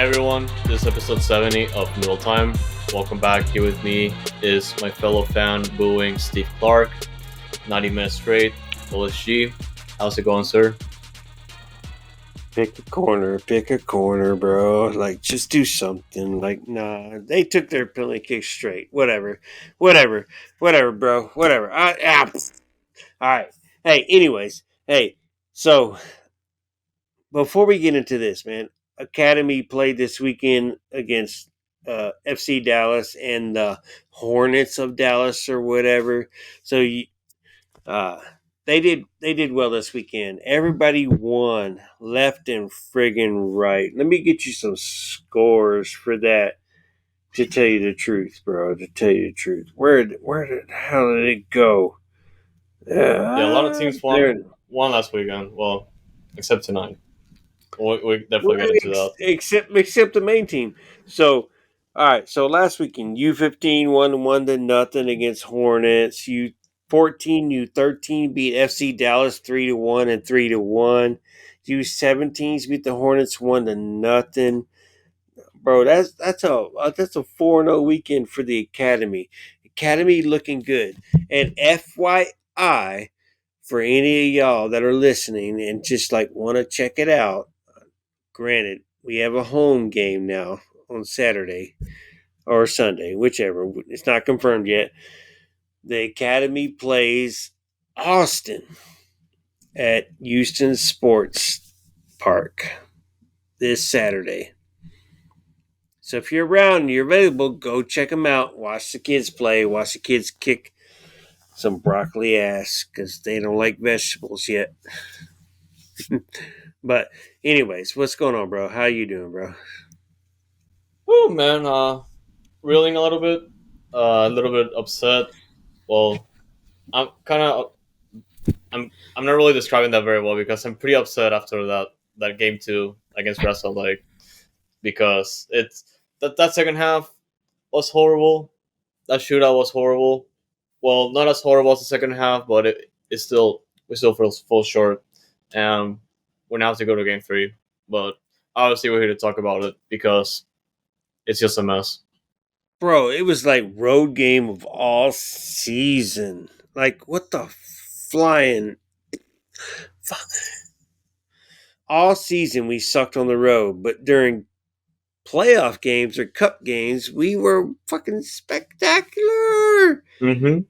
everyone, this is episode 70 of Noodle Time. Welcome back. Here with me is my fellow fan booing Steve Clark. 90 minutes straight. OSG. How's it going, sir? Pick a corner, bro. Like, just do something. Like, nah, they took their penalty kick straight. Whatever, bro. Whatever. All right. Hey, anyways, so before we get into this, man, Academy played this weekend against FC Dallas and the Hornets of Dallas or whatever. So uh, they did well this weekend. Everybody won left and friggin' right. Let me get you some scores for that. To tell you the truth, bro. To tell you the truth, how did it go? Yeah, a lot of teams There. won last weekend. Well, except tonight. We definitely get into that. Except the main team. So, all right. So last weekend, U15 won 1-0 against Hornets. U14, U13 beat FC Dallas 3-1 and 3-1. U17s beat the Hornets 1-0. Bro, that's a 4-0 weekend for the Academy. Academy looking good. And FYI, for any of y'all that are listening and just like want to check it out. Granted, we have a home game now on Saturday or Sunday, whichever. It's not confirmed yet. The Academy plays Austin at Houston Sports Park this Saturday. So if you're around and you're available, go check them out. Watch the kids play. Watch the kids kick some broccoli ass because they don't like vegetables yet. But anyways, what's going on, bro? How you doing, bro? Oh man, reeling a little bit upset. Well, I'm kind of I'm not really describing that very well because I'm pretty upset after that game 2 against RSL, like because it's that second half was horrible. That shootout was horrible. Well, not as horrible as the second half, but we still fall short, and we now have to go to game 3. But obviously, we're here to talk about it because it's just a mess. Bro, it was like road game of all season. Like what the flying fuck. All season we sucked on the road, but during playoff games or cup games, we were fucking spectacular. Mm-hmm.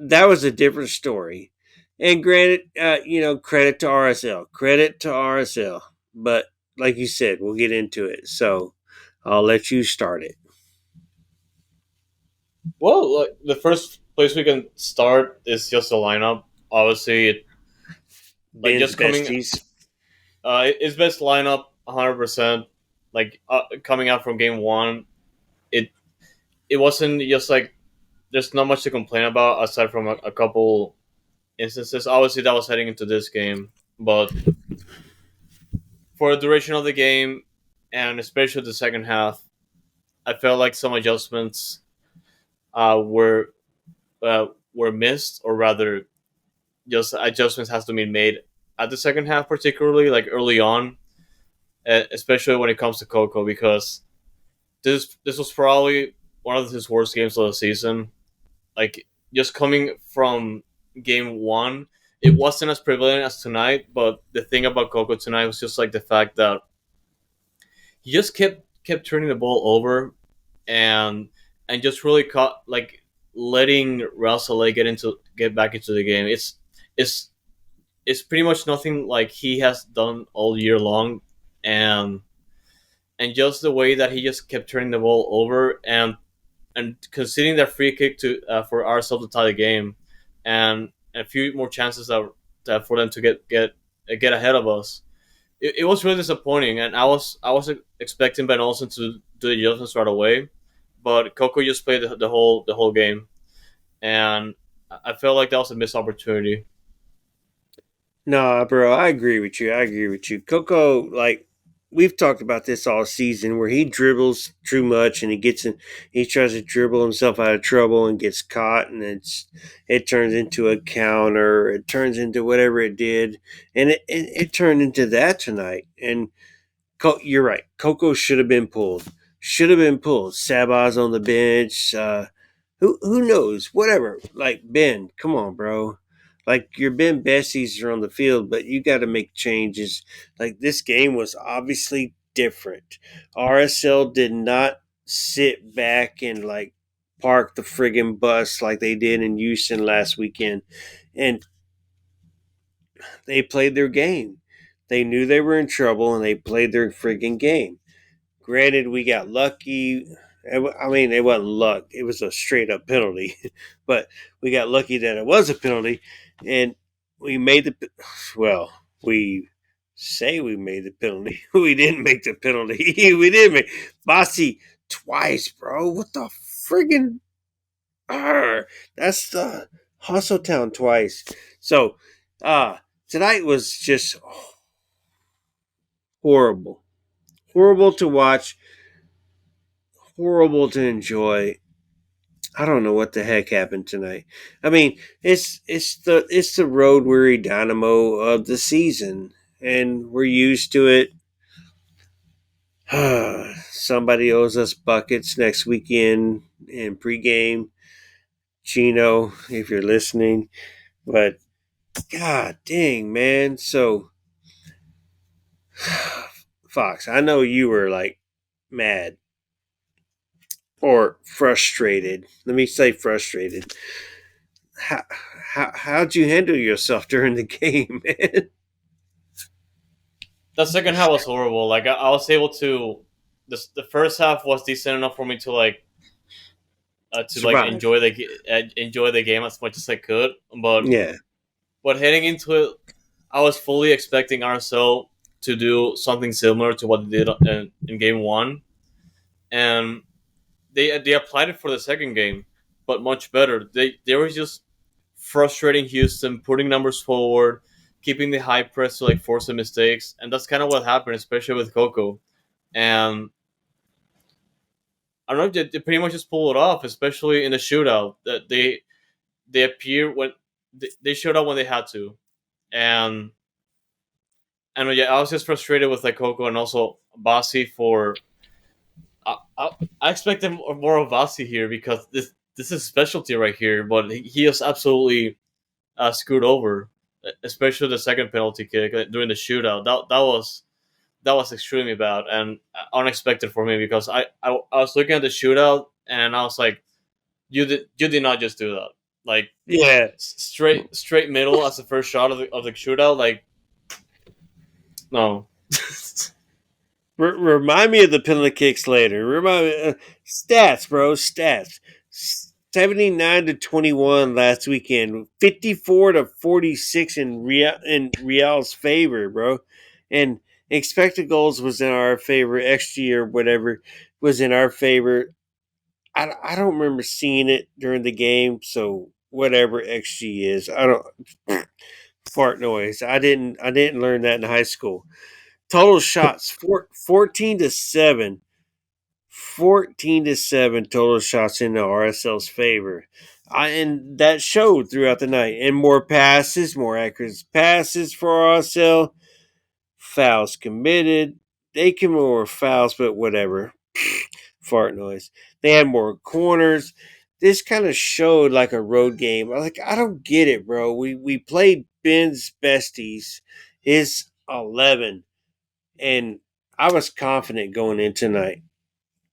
That was a different story. And granted, credit to RSL. Credit to RSL. But like you said, we'll get into it. So I'll let you start it. Well, like, the first place we can start is just the lineup. Obviously, like Ben's just coming, besties. His best lineup, 100%. Like coming out from game 1, it it wasn't just like there's not much to complain about aside from a couple instances. Obviously, that was heading into this game, but for the duration of the game and especially the second half, I felt like some adjustments uh, were were missed, or rather, just adjustments has to be made at the second half, particularly like early on, especially when it comes to Coco, because this was probably one of his worst games of the season. Like just coming from game 1, it wasn't as prevalent as tonight. But the thing about Coco tonight was just like the fact that he just kept turning the ball over, and just really caught like letting Russell get back into the game. It's it's pretty much nothing like he has done all year long, and just the way that he just kept turning the ball over and conceding that free kick to for RSL to tie the game, and a few more chances that for them to get ahead of us. It was really disappointing, and I was expecting Ben Olsen to do the adjustments right away, but Coco just played the whole game, and I felt like that was a missed opportunity. Nah, bro, I agree with you. Coco, like we've talked about this all season, where he dribbles too much and he tries to dribble himself out of trouble and gets caught, and it turns into a counter. It turns into whatever it did, and it turned into that tonight. And You're right. Coco should have been pulled. Should have been pulled. Sabah's on the bench. Who knows? Whatever. Like Ben, come on, bro. Like your Ben Bessies are on the field, but you got to make changes. Like this game was obviously different. RSL did not sit back and like park the friggin' bus like they did in Houston last weekend, and they played their game. They knew they were in trouble, and they played their friggin' game. Granted, we got lucky. I mean, it wasn't luck; it was a straight up penalty. But we got lucky that it was a penalty, and we made the. Well, we say we made the penalty. We didn't make the penalty. We didn't make Bassi twice, bro. What the friggin'? That's the Hustle Town twice. So, uh tonight was just horrible, horrible to watch, horrible to enjoy. I don't know what the heck happened tonight. I mean, it's the road weary Dynamo of the season, and we're used to it. Somebody owes us buckets next weekend in pregame. Chino, if you're listening, but god dang, man. So, Fox, I know you were like mad or frustrated. Let me say frustrated. how, how'd you handle yourself during the game, man? The second half was horrible. Like I was able to, the first half was decent enough for me to like Survive. enjoy the game as much as I could. But Yeah. heading into it, I was fully expecting RSL to do something similar to what they did in game one, and they applied it for the second game, but much better. They were just frustrating Houston, putting numbers forward, keeping the high press to like force the mistakes, and that's kind of what happened, especially with Coco. And I don't know, they pretty much just pulled it off, especially in the shootout. That they appear when they showed up when they had to, and yeah, I was just frustrated with like Coco and also Bassi for. I expected more of Bassi here because this is specialty right here, but he is absolutely screwed over, especially the second penalty kick during the shootout. That was extremely bad and unexpected for me because I was looking at the shootout and I was like, you did not just do that. Like Yeah. straight middle as the first shot of the shootout. Like no. Remind me of the penalty kicks later. Remind me, stats, bro. Stats. 79-21 last weekend. 54-46 in Real's favor, bro. And expected goals was in our favor. XG or whatever was in our favor. I don't remember seeing it during the game, so whatever XG is, I don't fart noise. I didn't learn that in high school. Total shots 14-7. 14-7 total shots in the RSL's favor. And that showed throughout the night. And more passes, more accurate passes for RSL. Fouls committed. They commit more fouls, but whatever. Fart noise. They had more corners. This kind of showed like a road game. Like, I don't get it, bro. We played Ben's besties, his 11, and I was confident going in tonight.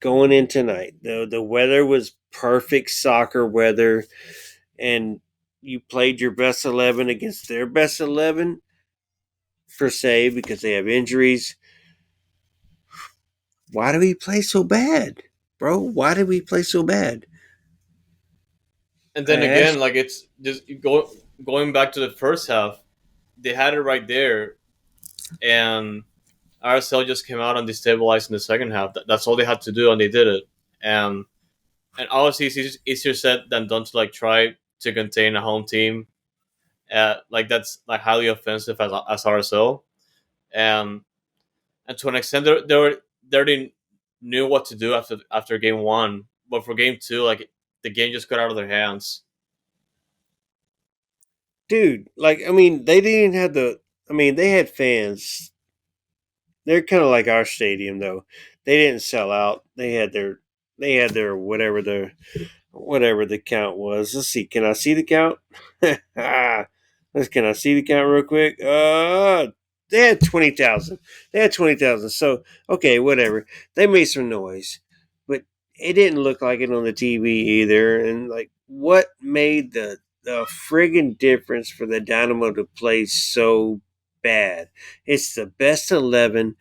Going in tonight, the weather was perfect soccer weather, and you played your best 11 against their best 11 per se because they have injuries. Why do we play so bad, bro? Why did we play so bad? And I then again, asked. like it's just going back to the first half, they had it right there, and RSL just came out and destabilized in the second half. That's all they had to do, and they did it. And obviously, it's easier said than done to like try to contain a home team. Like that's like highly offensive as RSL, and to an extent, they already knew what to do after game one. But for game two, like the game just got out of their hands. Dude, like, I mean, they didn't have the. I mean, they had fans They're kind of like our stadium, though. They didn't sell out. They had their whatever the count was. Let's see. Can I see the count? Can I see the count real quick? They had 20,000. They had 20,000. So okay, whatever. They made some noise, but it didn't look like it on the TV either. And like, what made the friggin' difference for the Dynamo to play so bad? It's the best 11.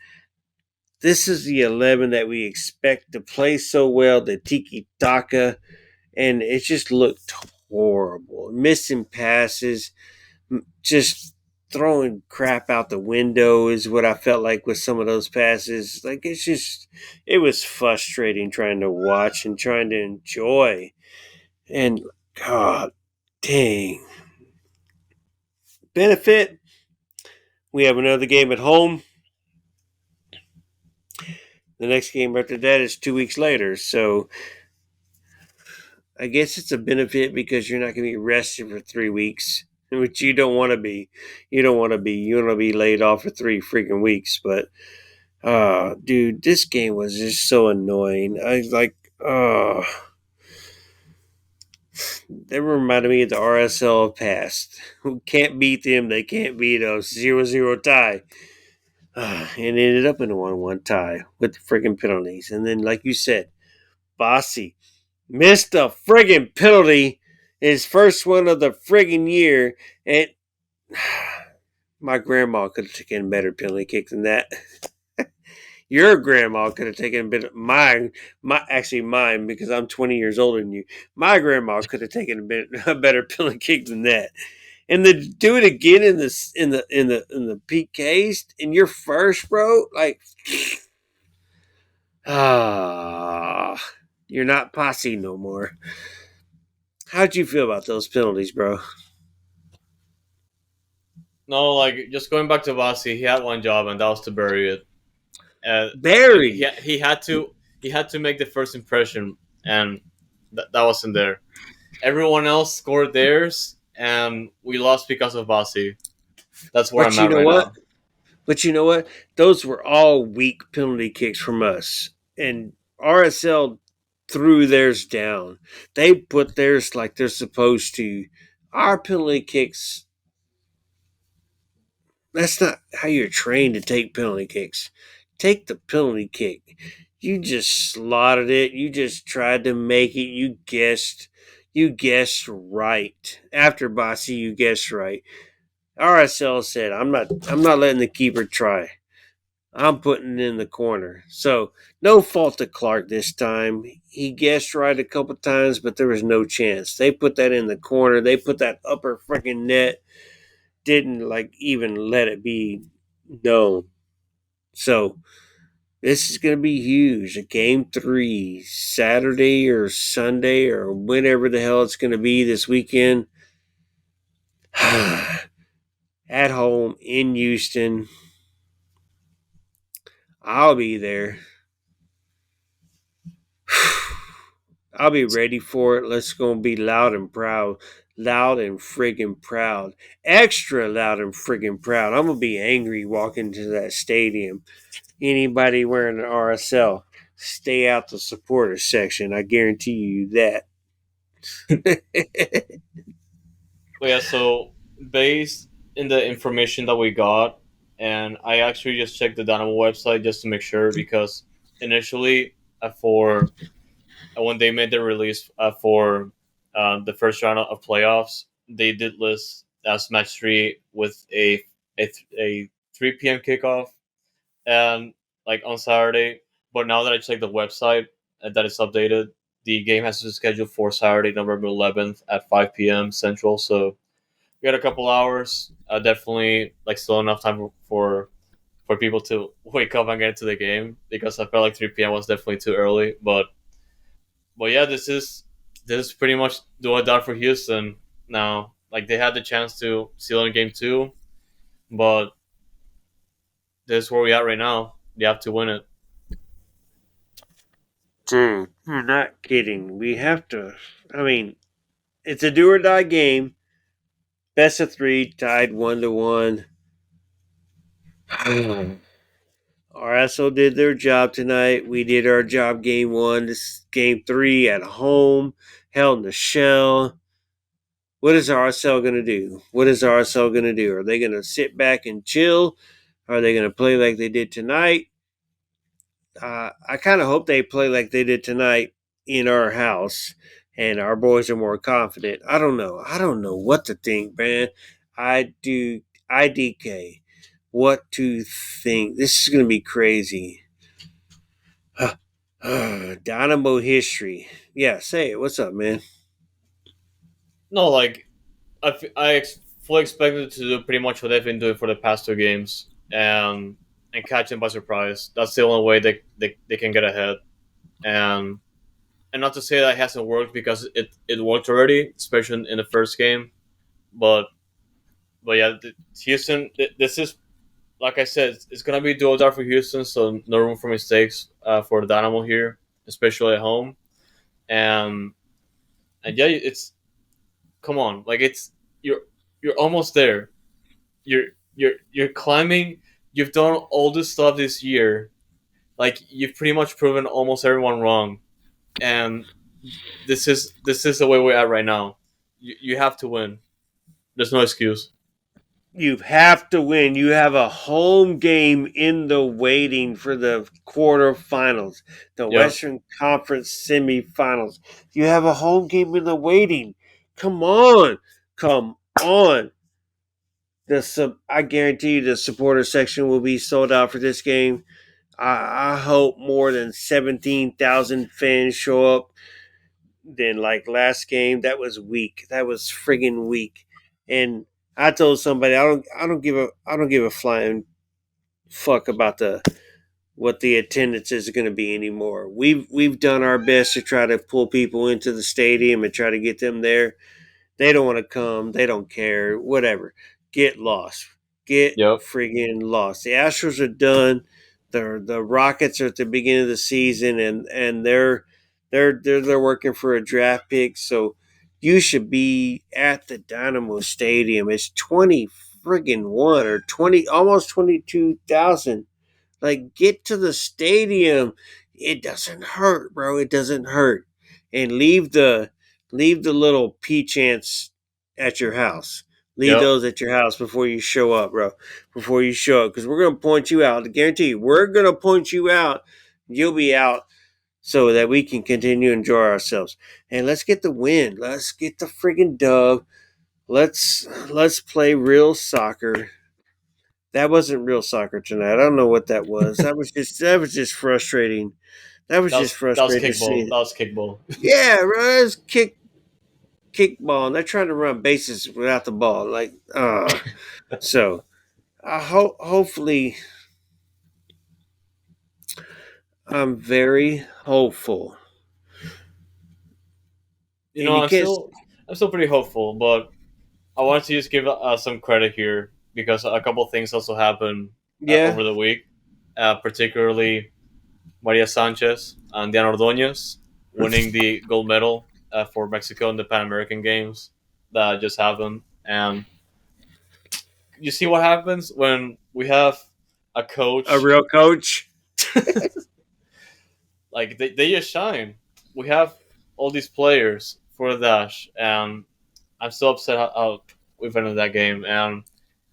This is the 11 that we expect to play so well. The tiki taka, and it just looked horrible. Missing passes, just throwing crap out the window is what I felt like with some of those passes. Like it was frustrating trying to watch and trying to enjoy. And God dang. Benefit, we have another game at home. The next game after that is 2 weeks later. So I guess it's a benefit because you're not going to be rested for 3 weeks, which you don't want to be. You don't want to be. You want to be laid off for 3 freaking weeks. But, dude, this game was just so annoying. I like, they reminded me of the RSL past. Who can't beat them? They can't beat us. 0-0 tie. And it ended up in a 1-1 tie with the freaking penalties. And then, like you said, Bassi missed a friggin' penalty, his first one of the friggin' year, and my grandma could have taken a better penalty kick than that. Your grandma could have taken a bit mine because I'm 20 years older than you. My grandma could have taken a better penalty kick than that. And to do it again in the PKs in your first, bro, like you're not posse no more. How'd you feel about those penalties, bro? No, like just going back to Bassi, he had one job and that was to bury it. Like Bury it. he had to make the first impression, and that wasn't there. Everyone else scored theirs, and we lost because of Bassi. That's where But I'm you at know right what? now. But you know what? Those were all weak penalty kicks from us. And RSL threw theirs down. They put theirs like they're supposed to. Our penalty kicks, that's not how you're trained to take penalty kicks. Take the penalty kick. You just slotted it. You just tried to make it. You guessed. You guessed right. After Bassi, you guessed right. RSL said, I'm not letting the keeper try. I'm putting it in the corner. So no fault to Clark this time. He guessed right a couple times, but there was no chance. They put that in the corner. They put that upper freaking net. Didn't like even let it be known. So this is going to be huge. A game 3, Saturday or Sunday or whenever the hell it's going to be this weekend. At home in Houston. I'll be there. I'll be ready for it. Let's go be loud and proud. Loud and friggin' proud. Extra loud and friggin' proud. I'm going to be angry walking to that stadium. Anybody wearing an RSL, stay out the supporter section. I guarantee you that. But yeah, so based in the information that we got, and I actually just checked the Dynamo website just to make sure because initially for when they made the release for the first round of playoffs, they did list as match 3 with a 3 p.m. kickoff and like on Saturday. But now that I checked the website and that it's updated, the game has been scheduled for Saturday, November 11th at 5 p.m. Central. So we got a couple hours. Definitely like still enough time for people to wake up and get into the game because I felt like 3 p.m. was definitely too early. But yeah, this is pretty much do or die for Houston now. Like they had the chance to seal in game 2, but this is where we at right now. They have to win it. Dude, you're not kidding. We have to. I mean, it's a do or die game. Best of 3, tied 1-1. RSL did their job tonight. We did our job game one. This is game three at home. Hell in the shell. What is RSL going to do? What is RSL going to do? Are they going to sit back and chill? Are they going to play like they did tonight? I kind of hope they play like they did tonight in our house and our boys are more confident. I don't know. I don't know what to think, man. I do. IDK. What to think? This is going to be crazy. Dynamo history. Yeah, say it. What's up, man? No, like fully expected to do pretty much what they've been doing for the past two games, and catch them by surprise. That's the only way they can get ahead. And and not to say that it hasn't worked because it worked already, especially in the first game. But yeah, Houston. This is like I said, it's gonna be dual dar for Houston, so no room for mistakes for the Dynamo here, especially at home. And yeah, it's come on, like you're you're almost there. You're you're climbing. You've done all this stuff this year. Like you've pretty much proven almost everyone wrong, and this is the way we're at right now. You have to win. There's no excuse. You have to win. You have a home game in the waiting for the quarterfinals, the Yep. Western Conference Semifinals. You have a home game in the waiting. Come on. Come on. I guarantee you the supporter section will be sold out for this game. I hope more than 17,000 fans show up than like last game. That was weak. That was friggin' weak. And I told somebody I don't give a flying fuck about the what the attendance is going to be anymore. We've done our best to try to pull people into the stadium and try to get them there. They don't want to come. They don't care. Whatever. Get lost. Get Yep. friggin' lost. The Astros are done. The Rockets are at the beginning of the season, and they're working for a draft pick. So you should be at the Dynamo Stadium. It's 20 friggin' one or 20, almost 22,000. Like, get to the stadium. It doesn't hurt, bro. It doesn't hurt. And leave the little peach ants at your house. Leave Yep. those at your house before you show up, bro. Before you show up, because we're gonna point you out. I guarantee you, we're gonna point you out. You'll be out so that we can continue to enjoy ourselves. And let's get the win. Let's get the friggin' dub. Let's play real soccer. That wasn't real soccer tonight. I don't know what that was. That was just frustrating. That was just That was frustrating to kickball. see. That was kickball. Yeah, right. It's kickball, and they're trying to run bases without the ball. Like, so hopefully, I'm very hopeful, You and know, you can't. I'm still pretty hopeful, but I wanted to just give some credit here because a couple things also happened Yeah, over the week, particularly Maria Sanchez and Diana Ordóñez winning the gold medal for Mexico in the Pan American Games that just happened. And you see what happens when we have a a coach real coach. like they just shine. We have all these players for the dash, and I'm so upset how we've ended that game. And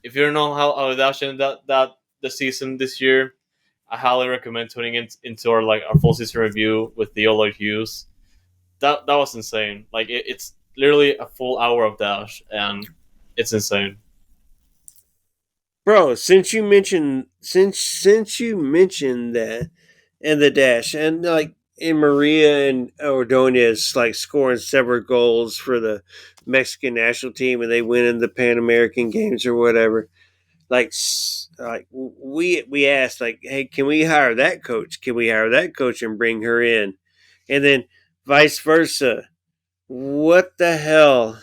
if you don't know how the dash ended that the season this year, I highly recommend tuning into our full season review with Theo Lloyd Hughes. That was insane. Like it's literally a full hour of dash, and it's insane. Bro, since you mentioned that and the dash and like in Maria and Ordonez like scoring several goals for the Mexican national team and they win in the Pan American games or whatever. Like we asked like, hey, can we hire that coach? Can we hire that coach and bring her in? And then vice versa. What the hell?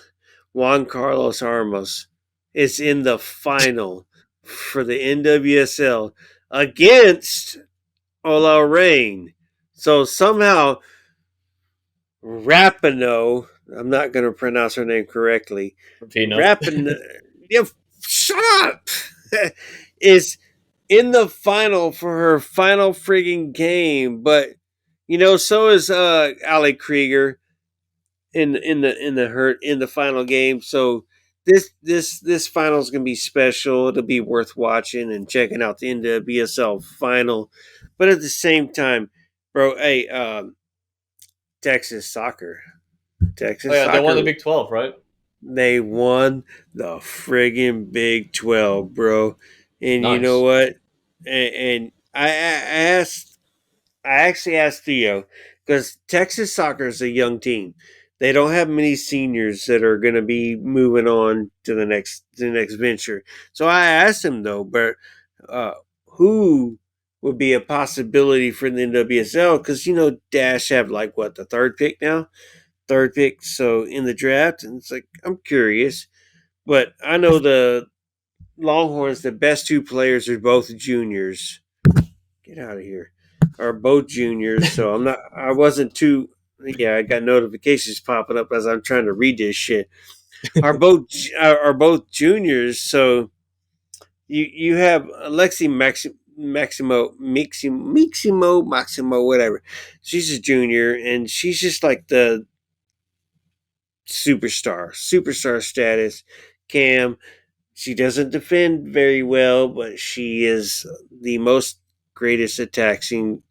Juan Carlos Armas is in the final for the NWSL against Ola Rain. So somehow Rapino, I'm not going to pronounce her name correctly, For Peanut. Rapino, yeah, shut up, is in the final for her final frigging game. But so is Ali Krieger in the final game. So this final is gonna be special. It'll be worth watching and checking out the NWSL final. But at the same time, bro, hey, Texas soccer, Oh Texas yeah, they won the soccer, Big 12, right? they won the friggin' Big 12, bro. And you know Nice. what? And I actually asked Theo because Texas soccer is a young team. They don't have many seniors that are going to be moving on to the next venture. So I asked him though, but uh, who would be a possibility for the NWSL? Because Dash have like what, the third pick now, third pick. So in the draft, and it's like I'm curious, but I know the Longhorns. The best two players are both juniors. Get out of here. Are both juniors, so I wasn't too. Yeah, I got notifications popping up as I'm trying to read this shit. Are both juniors, so you have Alexi Maximo, whatever. She's a junior, and she's just like the superstar status. Cam, she doesn't defend very well, but she is the most greatest attacking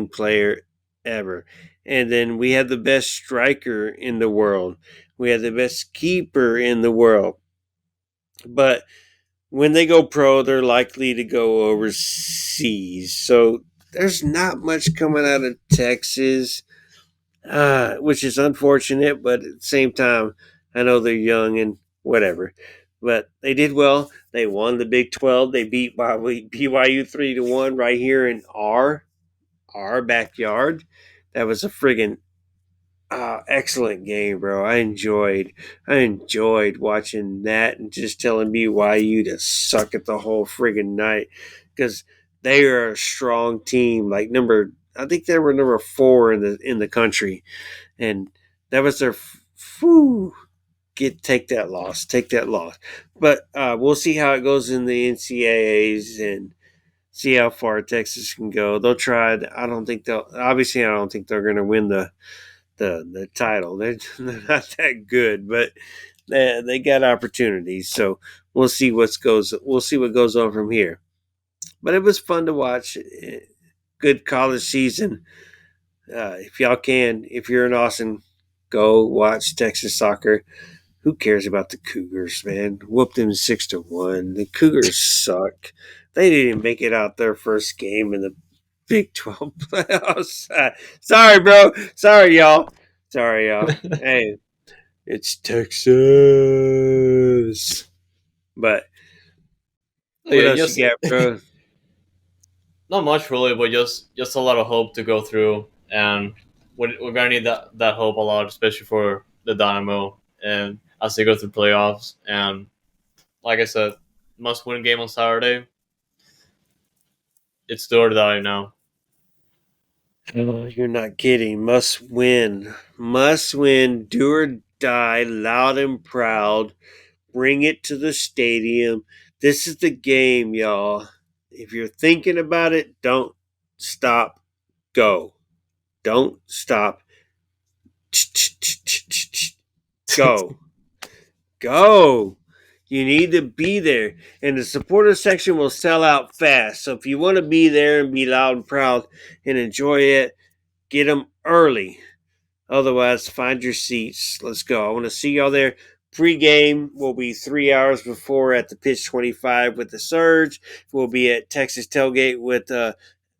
player ever. And then we have the best striker in the world. We have the best keeper in the world. But when they go pro, they're likely to go overseas. So there's not much coming out of Texas, which is unfortunate, but at the same time, I know they're young and whatever. But they did well. They won the Big 12. They beat BYU 3-1 right here in our backyard. That was a friggin' excellent game, bro. I enjoyed watching that and just telling BYU to suck it the whole friggin' night because they are a strong team. Like I think they were number 4 in the country, and that was their take that loss. But we'll see how it goes in the NCAAs and see how far Texas can go. They'll try. I don't think they'll. Obviously, I don't think they're going to win the title. They're not that good, but they got opportunities. So we'll see what goes on from here. But it was fun to watch. Good college season. If y'all can, if you're in Austin, go watch Texas soccer. Who cares about the Cougars, man? Whoop them 6-1. The Cougars suck. They didn't make it out their first game in the Big 12 playoffs. Sorry, bro. Sorry, y'all. Sorry, y'all. Hey, it's Texas. But what Yeah, else you just got, bro? not much really, but just a lot of hope to go through, and we're gonna need that hope a lot, especially for the Dynamo and as they go through playoffs. And like I said, must win game on Saturday. It's do or die now. Oh, you're not kidding. Must win. Must win. Do or die. Loud and proud. Bring it to the stadium. This is the game, y'all. If you're thinking about it, don't stop. Go. Don't stop. Go. Go. You need to be there. And the supporter section will sell out fast. So if you want to be there and be loud and proud and enjoy it, get them early. Otherwise, find your seats. Let's go. I want to see y'all there. Pre-game will be 3 hours before at the Pitch 25 with the Surge. We'll be at Texas Tailgate with El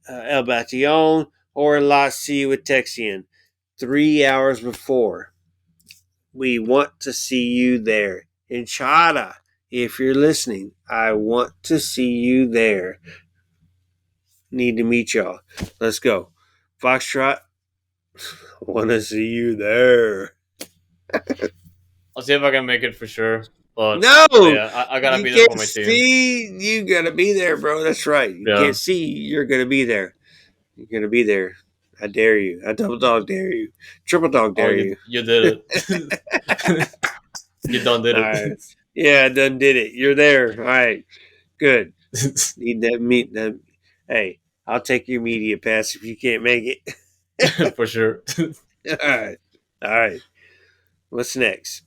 Bation or in Lot C with Texian. 3 hours before. We want to see you there. In Chada, if you're listening, I want to see you there. Need to meet y'all. Let's go. Foxtrot, want to see you there. I'll see if I can make it for sure. But No, yeah, I gotta you be there for can't my team. see. You gotta be there, bro. That's right. You Yeah. can't see. You're gonna be there. You're gonna be there. I dare you. I double dog dare you. Triple dog Oh, dare you. you did it. You done did All it. right. Yeah, I done did it. You're there. All right. Good. Need that meat. Hey, I'll take your media pass if you can't make it. For sure. All right. All right. What's next?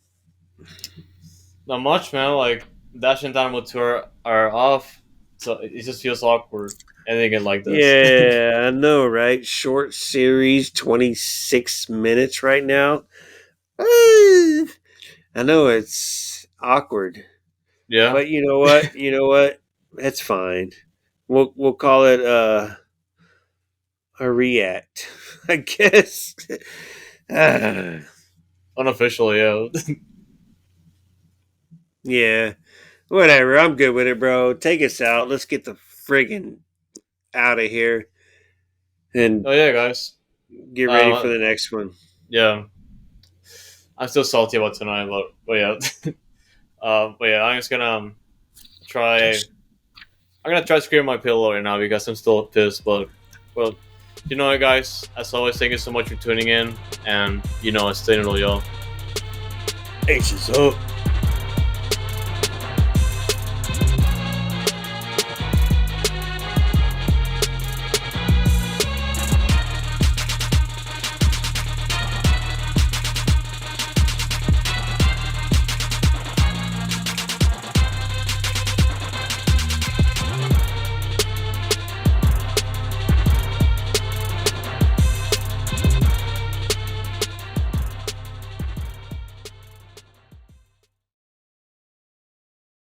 Not much, man. Like Dash and Dynamo tour are off, so it just feels awkward ending it like this. Yeah, I know, right? Short series, 26 minutes right now. I know it's awkward, Yeah. but you know what? You know what? That's fine. We'll call it a react, I guess. Ah, Unofficially, yeah. yeah, whatever. I'm good with it, bro. Take us out. Let's get the friggin' out of here and Oh yeah, guys. get ready for Um, the next one. yeah. I'm still salty about tonight, but yeah. But yeah, I'm just gonna try. I'm gonna try to scream my pillow right now because I'm still pissed. But well, you know what, guys. As always, thank you so much for tuning in, and stay noodle, y'all. Aces up.